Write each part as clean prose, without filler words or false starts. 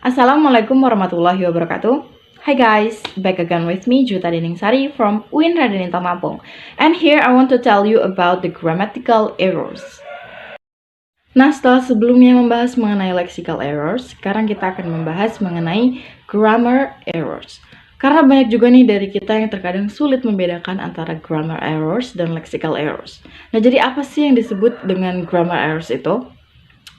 Assalamualaikum warahmatullahi wabarakatuh. Hi guys, back again with me Juta Diningsari from UIN Raden Intan Lampung. And here I want to tell you about the grammatical errors. Nah, setelah sebelumnya membahas mengenai lexical errors, sekarang kita akan membahas mengenai grammar errors. Karena banyak juga nih dari kita yang terkadang sulit membedakan antara grammar errors dan lexical errors. Nah, jadi apa sih yang disebut dengan grammar errors itu?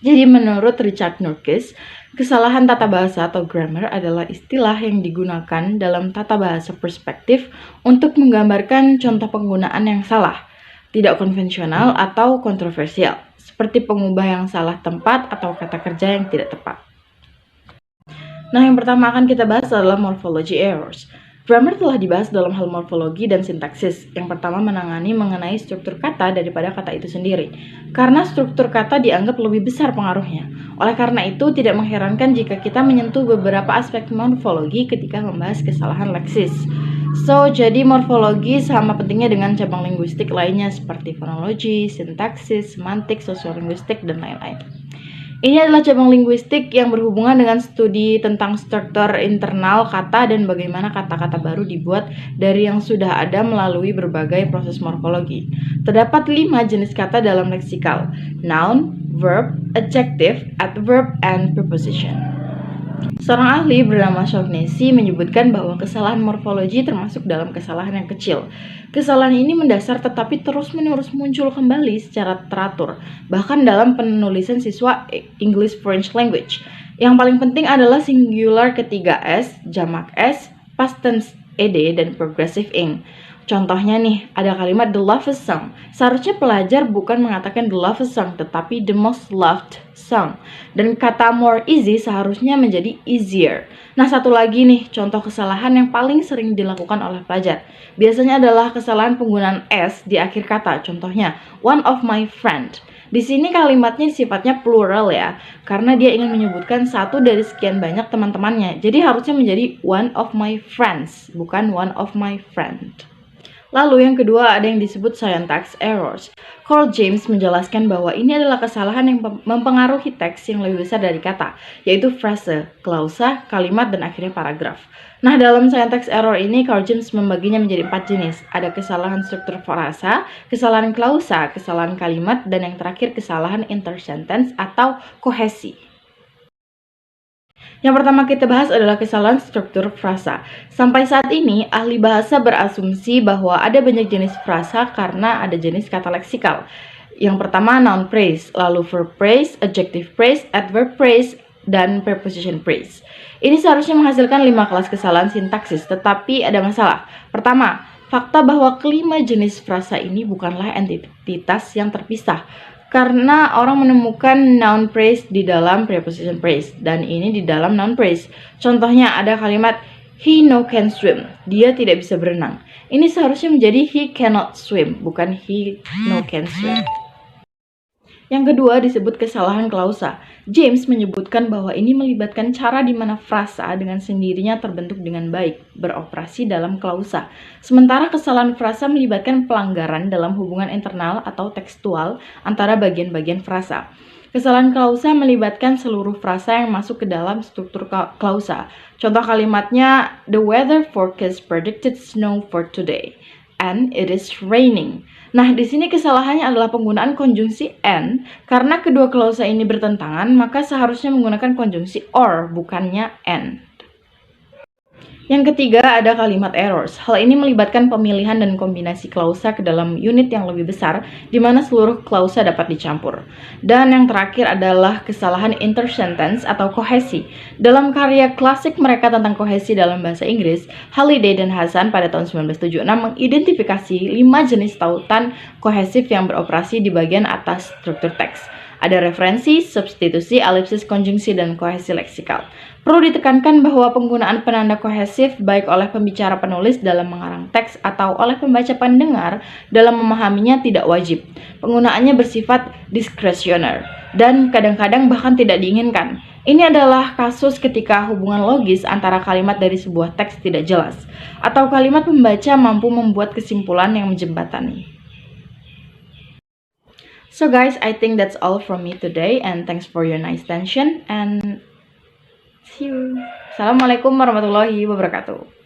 Jadi menurut Richard Nurkis, kesalahan tata bahasa atau grammar adalah istilah yang digunakan dalam tata bahasa perspektif untuk menggambarkan contoh penggunaan yang salah, tidak konvensional atau kontroversial, seperti pengubah yang salah tempat atau kata kerja yang tidak tepat. Nah, yang pertama akan kita bahas adalah morphology errors. Grammar telah dibahas dalam hal morfologi dan sintaksis. Yang pertama menangani mengenai struktur kata daripada kata itu sendiri. Karena struktur kata dianggap lebih besar pengaruhnya. Oleh karena itu, tidak mengherankan jika kita menyentuh beberapa aspek morfologi ketika membahas kesalahan leksis. Jadi morfologi sama pentingnya dengan cabang linguistik lainnya seperti fonologi, sintaksis, semantik, sosiolinguistik, dan lain-lain. Ini adalah cabang linguistik yang berhubungan dengan studi tentang struktur internal kata dan bagaimana kata-kata baru dibuat dari yang sudah ada melalui berbagai proses morfologi. Terdapat 5 jenis kata dalam leksikal: noun, verb, adjective, adverb, and preposition. Seorang ahli bernama Shaughnessy menyebutkan bahwa kesalahan morfologi termasuk dalam kesalahan yang kecil. Kesalahan ini mendasar tetapi terus-menerus muncul kembali secara teratur, bahkan dalam penulisan siswa English French Language. Yang paling penting adalah singular ketiga S, jamak S, past tense ed, dan progressive ing. Contohnya nih, ada kalimat the lovest song. Seharusnya pelajar bukan mengatakan the lovest song, tetapi the most loved song. Dan kata more easy seharusnya menjadi easier. Nah, satu lagi nih, contoh kesalahan yang paling sering dilakukan oleh pelajar. Biasanya adalah kesalahan penggunaan S di akhir kata. Contohnya, one of my friend. Di sini kalimatnya sifatnya plural ya, karena dia ingin menyebutkan satu dari sekian banyak teman-temannya. Jadi harusnya menjadi one of my friends, bukan one of my friend. Lalu yang kedua ada yang disebut syntax errors. Carl James menjelaskan bahwa ini adalah kesalahan yang mempengaruhi teks yang lebih besar dari kata, yaitu frase, klausa, kalimat, dan akhirnya paragraf. Nah, dalam syntax error ini Carl James membaginya menjadi 4 jenis. Ada kesalahan struktur frasa, kesalahan klausa, kesalahan kalimat, dan yang terakhir kesalahan intersentence atau kohesi. Yang pertama kita bahas adalah kesalahan struktur frasa. Sampai saat ini, ahli bahasa berasumsi bahwa ada banyak jenis frasa karena ada jenis kata leksikal. Yang pertama noun phrase, lalu verb phrase, adjective phrase, adverb phrase, dan preposition phrase. Ini seharusnya menghasilkan 5 kelas kesalahan sintaksis, tetapi ada masalah. Pertama, fakta bahwa kelima jenis frasa ini bukanlah entitas yang terpisah. Karena orang menemukan noun phrase di dalam preposition phrase dan ini di dalam noun phrase. Contohnya ada kalimat he no can swim. Dia tidak bisa berenang. Ini seharusnya menjadi he cannot swim, bukan he no can swim. Yang kedua disebut kesalahan klausa. James menyebutkan bahwa ini melibatkan cara di mana frasa dengan sendirinya terbentuk dengan baik, beroperasi dalam klausa. Sementara kesalahan frasa melibatkan pelanggaran dalam hubungan internal atau tekstual antara bagian-bagian frasa. Kesalahan klausa melibatkan seluruh frasa yang masuk ke dalam struktur klausa. Contoh kalimatnya, the weather forecast predicted snow for today, and it is raining. Nah, di sini kesalahannya adalah penggunaan konjungsi and. Karena kedua klausa ini bertentangan, maka seharusnya menggunakan konjungsi or, bukannya and. Yang ketiga ada kalimat errors. Hal ini melibatkan pemilihan dan kombinasi klausa ke dalam unit yang lebih besar, di mana seluruh klausa dapat dicampur. Dan yang terakhir adalah kesalahan intersentence atau kohesi. Dalam karya klasik mereka tentang kohesi dalam bahasa Inggris, Halliday dan Hasan pada tahun 1976 mengidentifikasi 5 jenis tautan kohesif yang beroperasi di bagian atas struktur teks. Ada referensi, substitusi, elipsis, konjungsi, dan kohesi leksikal. Perlu ditekankan bahwa penggunaan penanda kohesif baik oleh pembicara penulis dalam mengarang teks atau oleh pembaca pendengar dalam memahaminya tidak wajib. Penggunaannya bersifat diskresioner dan kadang-kadang bahkan tidak diinginkan. Ini adalah kasus ketika hubungan logis antara kalimat dari sebuah teks tidak jelas, atau kalimat pembaca mampu membuat kesimpulan yang menjembatani. So guys, I think that's all from me today, and thanks for your nice attention, and See you. Assalamualaikum warahmatullahi wabarakatuh.